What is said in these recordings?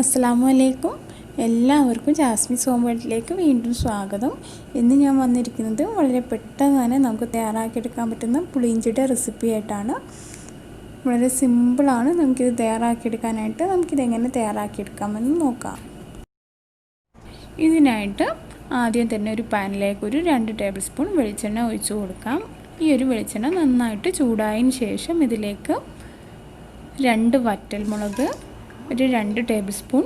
അസ്സലാമു എല്ലാവർക്കും Jasmine home വേൾഡിലേക്ക് വീണ്ടും സ്വാഗതം. ഇന്ന് ഞാൻ വന്നിരിക്കുന്നത് വളരെ പെട്ടെന്ന് തന്നെ നമുക്ക് തയ്യാറാക്കിയെടുക്കാൻ പറ്റുന്ന പുളിയിഞ്ചിയുടെ റെസിപ്പി ആയിട്ടാണ്. വളരെ സിമ്പിളാണ് നമുക്കിത് തയ്യാറാക്കിയെടുക്കാനായിട്ട്. നമുക്കിതെങ്ങനെ തയ്യാറാക്കിയെടുക്കാമെന്ന് നോക്കാം. ഇതിനായിട്ട് ആദ്യം തന്നെ ഒരു പാനിലേക്ക് ഒരു 2 ടേബിൾ സ്പൂൺ വെളിച്ചെണ്ണ ഒഴിച്ചു കൊടുക്കാം. ഈ ഒരു വെളിച്ചെണ്ണ നന്നായിട്ട് ചൂടായതിന് ശേഷം ഇതിലേക്ക് 2 വറ്റൽമുളക്, ഒരു 2 ടേബിൾ സ്പൂൺ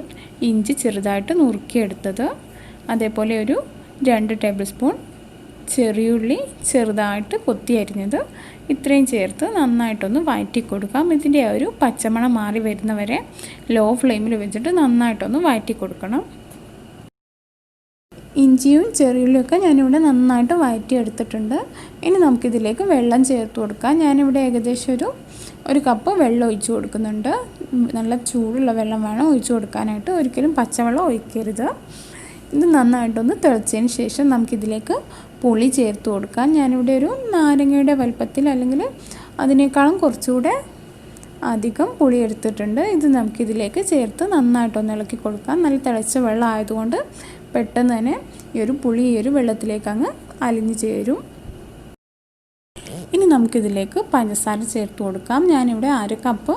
ഇഞ്ചി ചെറുതായിട്ട് നുറുക്കിയെടുത്തത്, അതേപോലെ ഒരു 2 ടേബിൾ സ്പൂൺ ചെറിയുള്ളി ചെറുതായിട്ട് കൊത്തി അരിഞ്ഞത്, ഇത്രയും ചേർത്ത് നന്നായിട്ടൊന്ന് വഴറ്റി കൊടുക്കാം. ഇതിൻ്റെ ഒരു പച്ചമണം മാറി വരുന്നവരെ ലോ ഫ്ലെയിമിൽ വെച്ചിട്ട് നന്നായിട്ടൊന്ന് വഴറ്റി കൊടുക്കണം. ഇഞ്ചിയും ചെറിയുള്ളിയൊക്കെ ഞാനിവിടെ നന്നായിട്ട് വഴറ്റിയെടുത്തിട്ടുണ്ട്. ഇനി നമുക്കിതിലേക്ക് വെള്ളം ചേർത്ത് കൊടുക്കാം. ഞാനിവിടെ ഏകദേശം ഒരു കപ്പ് വെള്ളം ഒഴിച്ച് കൊടുക്കുന്നുണ്ട്. നല്ല ചൂടുള്ള വെള്ളം വേണം ഒഴിച്ച് കൊടുക്കാനായിട്ട്, ഒരിക്കലും പച്ചവെള്ളം ഒഴിക്കരുത്. ഇത് നന്നായിട്ടൊന്ന് തിളച്ചതിന് ശേഷം നമുക്കിതിലേക്ക് പുളി ചേർത്ത് കൊടുക്കാം. ഞാനിവിടെ ഒരു നാരങ്ങയുടെ വലുപ്പത്തിൽ അല്ലെങ്കിൽ അതിനേക്കാളും കുറച്ചുകൂടെ അധികം പുളി എടുത്തിട്ടുണ്ട്. ഇത് നമുക്കിതിലേക്ക് ചേർത്ത് നന്നായിട്ടൊന്ന് ഇളക്കി കൊടുക്കാം. നല്ല തിളച്ച വെള്ളം ആയതുകൊണ്ട് പെട്ടെന്ന് തന്നെ പുളി ഈ ഒരു വെള്ളത്തിലേക്ക് അങ്ങ് അലിഞ്ഞു ചേരും. ഇനി നമുക്കിതിലേക്ക് പഞ്ചസാര ചേർത്ത് കൊടുക്കാം. ഞാനിവിടെ 1/2 കപ്പ്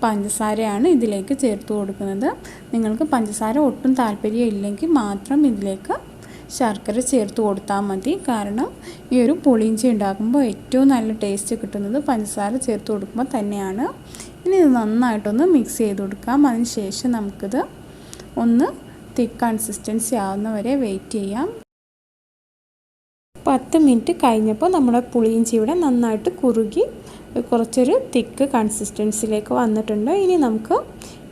പഞ്ചസാരയാണ് ഇതിലേക്ക് ചേർത്ത് കൊടുക്കുന്നത്. നിങ്ങൾക്ക് പഞ്ചസാര ഒട്ടും താല്പര്യം ഇല്ലെങ്കിൽ മാത്രം ഇതിലേക്ക് ശർക്കര ചേർത്ത് കൊടുത്താൽ മതി. കാരണം ഈ ഒരു പുളിയിഞ്ചി ഉണ്ടാക്കുമ്പോൾ ഏറ്റവും നല്ല ടേസ്റ്റ് കിട്ടുന്നത് പഞ്ചസാര ചേർത്ത് കൊടുക്കുമ്പോൾ തന്നെയാണ്. ഇനി ഇത് നന്നായിട്ടൊന്ന് മിക്സ് ചെയ്ത് കൊടുക്കാം. അതിന് ശേഷം നമുക്കിത് ഒന്ന് തിക്ക് കൺസിസ്റ്റൻസി ആവുന്നവരെ വെയിറ്റ് ചെയ്യാം. 10 മിനിറ്റ് കഴിഞ്ഞപ്പോൾ നമ്മുടെ പുളിയിഞ്ചി ഇവിടെ നന്നായിട്ട് കുറുകി കുറച്ചൊരു തിക്ക് കൺസിസ്റ്റൻസിയിലേക്ക് വന്നിട്ടുണ്ട്. ഇനി നമുക്ക്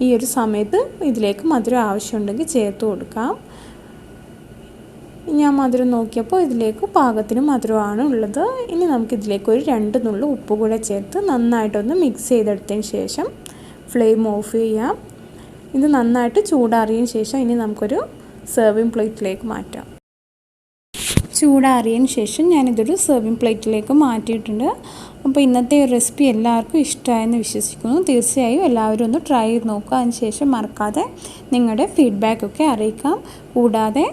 ഈ ഒരു സമയത്ത് ഇതിലേക്ക് മധുരം ആവശ്യമുണ്ടെങ്കിൽ ചേർത്ത് കൊടുക്കാം. ഞാൻ മധുരം നോക്കിയപ്പോൾ ഇതിലേക്ക് പാകത്തിന് മധുരമാണ് ഉള്ളത്. ഇനി നമുക്കിതിലേക്ക് ഒരു 2 നുള്ളു ഉപ്പ് കൂടെ ചേർത്ത് നന്നായിട്ടൊന്ന് മിക്സ് ചെയ്തെടുത്തതിന് ശേഷം ഫ്ലെയിം ഓഫ് ചെയ്യാം. ഇത് നന്നായിട്ട് ചൂടാറിയതിന് ശേഷം ഇനി നമുക്കൊരു സെർവിങ് പ്ലേറ്റിലേക്ക് മാറ്റാം. ചൂടാറിയതിന് ശേഷം ഞാനിതൊരു സെർവിങ് പ്ലേറ്റിലേക്ക് മാറ്റിയിട്ടുണ്ട്. അപ്പോൾ ഇന്നത്തെ റെസിപ്പി എല്ലാവർക്കും ഇഷ്ടമായെന്ന് വിശ്വസിക്കുന്നു. തീർച്ചയായും എല്ലാവരും ഒന്ന് ട്രൈ ചെയ്ത് നോക്കുക. അതിനുശേഷം മറക്കാതെ നിങ്ങളുടെ ഫീഡ്ബാക്കൊക്കെ അറിയിക്കാം. കൂടാതെ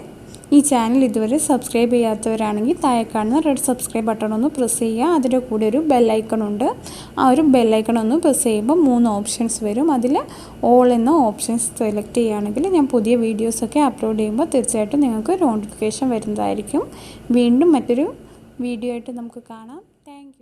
ഈ ചാനൽ ഇതുവരെ സബ്സ്ക്രൈബ് ചെയ്യാത്തവരാണെങ്കിൽ താഴെ കാണുന്ന റെഡ് സബ്സ്ക്രൈബ് ബട്ടൺ ഒന്ന് പ്രസ് ചെയ്യുക. അതിൻ്റെ കൂടെ ഒരു ബെല്ലൈക്കൺ ഉണ്ട്. ആ ഒരു ബെല്ലൈക്കൺ ഒന്ന് പ്രസ് ചെയ്യുമ്പോൾ 3 ഓപ്ഷൻസ് വരും. അതിൽ ഓൾ എന്ന ഓപ്ഷൻസ് സെലക്ട് ചെയ്യുകയാണെങ്കിൽ ഞാൻ പുതിയ വീഡിയോസൊക്കെ അപ്ലോഡ് ചെയ്യുമ്പോൾ തീർച്ചയായിട്ടും നിങ്ങൾക്ക് നോട്ടിഫിക്കേഷൻ വരുന്നതായിരിക്കും. വീണ്ടും മറ്റൊരു വീഡിയോ ആയിട്ട് നമുക്ക് കാണാം. താങ്ക്